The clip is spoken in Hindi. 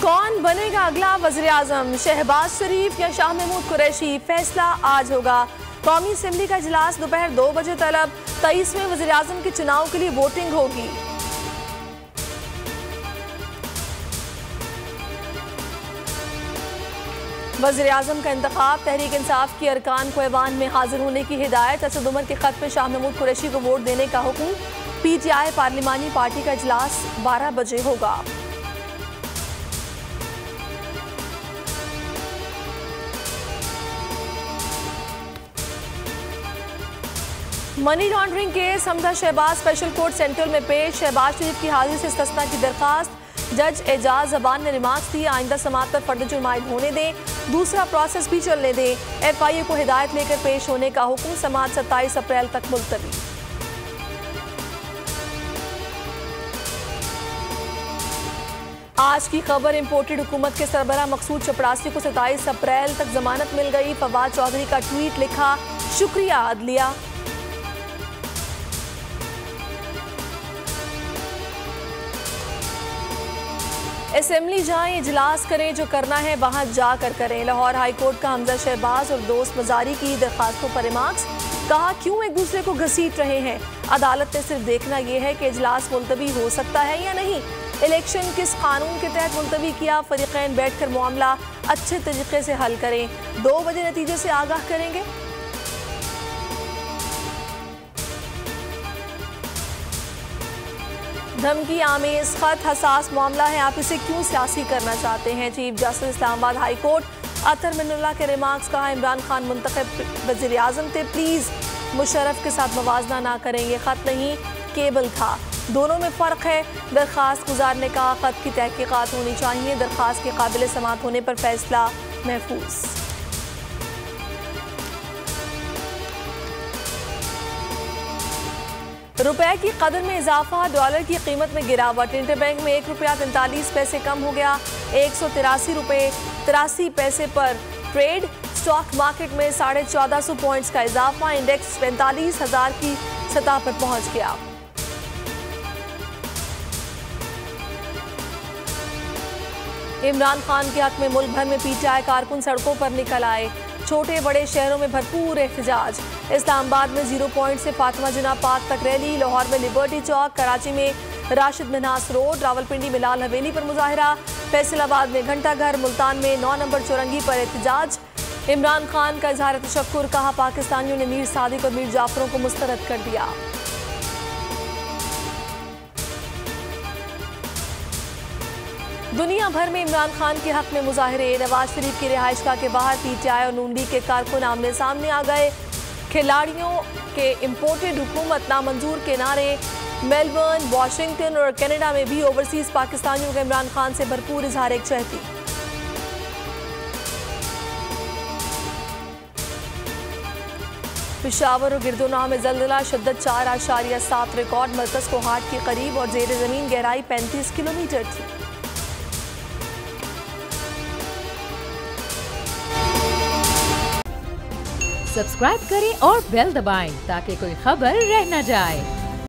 कौन बनेगा अगला वज़ीर आज़म, शहबाज शरीफ या शाह महमूद कुरैशी? फैसला आज होगा। कौमी असेंबली का इजलास दोपहर 2 बजे तलब। 23वें वज़ीर आज़म के चुनाव के लिए वोटिंग होगी। वज़ीर आज़म का इंतखाब, तहरीक इंसाफ की अरकान को ऐवान में हाजिर होने की हिदायत। असद उमर के खत में शाह महमूद कुरैशी को वोट देने का हुक्म। PTI पार्लिमानी पार्टी का इजलास 12 बजे होगा। Money laundering case, Hamza Shahbaz special court central में पेश। शहबाज शरीफ की हाजिरी से इस्तिस्ना की दरखास्त। जज एजाज जबान ने रिमार्क्स दिए, आइंदा समाअत पर फर्द जुर्म आयद होने दें, दूसरा प्रोसेस भी चलने दें। FIA को हिदायत लेकर पेश होने का हुक्म। समाअत 27 अप्रैल तक मुलतवी। आज की खबर, इंपोर्टेड हुकूमत के सरबराह मकसूद चपरासी को 27 अप्रैल तक जमानत मिल गई। फवाद चौधरी का ट्वीट लिखा, शुक्रिया अदलिया। असेंबली जाएं, इजलास करें, जो करना है वहां जाकर करें। लाहौर हाई कोर्ट का हमजा शहबाज और दोस्त मजारी की दरखास्तों पर रिमार्क्स। कहा, क्यों एक दूसरे को घसीट रहे हैं? अदालत ने सिर्फ देखना यह है कि इजलास मुलतवी हो सकता है या नहीं। इलेक्शन किस कानून के तहत मुलतवी किया? फरीकैन बैठकर मामला अच्छे तरीके से हल करें। 2 बजे नतीजे से आगाह करेंगे। धमकी आमेज खत, हसास मामला है, आप इसे क्यों सियासी करना चाहते हैं? Chief justice Islamabad high court Athar Minallah के रिमार्क्स। कहा, इमरान खान मुंतखब वज़ीर आज़म थे, प्लीज़ मुशर्रफ के साथ मवाजना ना करें। ये खत नहीं, केबल था, दोनों में फ़र्क है। दरख्वास्त गुजार ने कहा, खत की तहकीकात होनी चाहिए, दरख्वास्त के काबिल समाअत होने पर फैसला महफूज। रुपए की कदर में इजाफा, डॉलर की कीमत में गिरावट। इंटरबैंक में 1 रुपया 43 पैसे कम हो गया, 183 रुपये 83 पैसे पर ट्रेड। स्टॉक मार्केट में 1450 पॉइंट्स का इजाफा, इंडेक्स 45,000 की सतह पर पहुंच गया। इमरान खान के हक में मुल्क भर में PTI कारकुन सड़कों पर निकल आए। छोटे बड़े शहरों में भरपूर एहतजाज। इस्लामाबाद में 0 पॉइंट से फातिमा जिना पार्क तक रैली। लाहौर में लिबर्टी चौक, कराची में राशिद मिन्हास रोड, रावलपिंडी में लाल हवेली पर मुजाहरा, फैसलाबाद में घंटा घर, मुल्तान में 9 नंबर चौरंगी पर एहतजाज। इमरान खान का इजहार तशक्कुर। कहा, पाकिस्तानियों ने मीर सादिक और मीर जाफरों को मुस्तरद कर दिया। दुनिया भर में इमरान खान के हक में मुजाहरे। नवाज शरीफ की रिहाइशगाह के बाहर PTI और नून लीग के कारकुन आमने सामने आ गए। खिलाड़ियों के इंपोर्टेड हुकूमत नामंजूर के नारे। मेलबर्न, वाशिंगटन और कनाडा में भी ओवरसीज पाकिस्तानियों का इमरान खान से भरपूर इजहार यकजहती। पेशावर और गिरदोनाह में जल्जला, शिद्दत 4.7 रिकॉर्ड। मरकज को हाट के करीब और जेर जमीन गहराई 35 किलोमीटर थी। सब्सक्राइब करें और बेल दबाएं ताकि कोई खबर रह न जाए।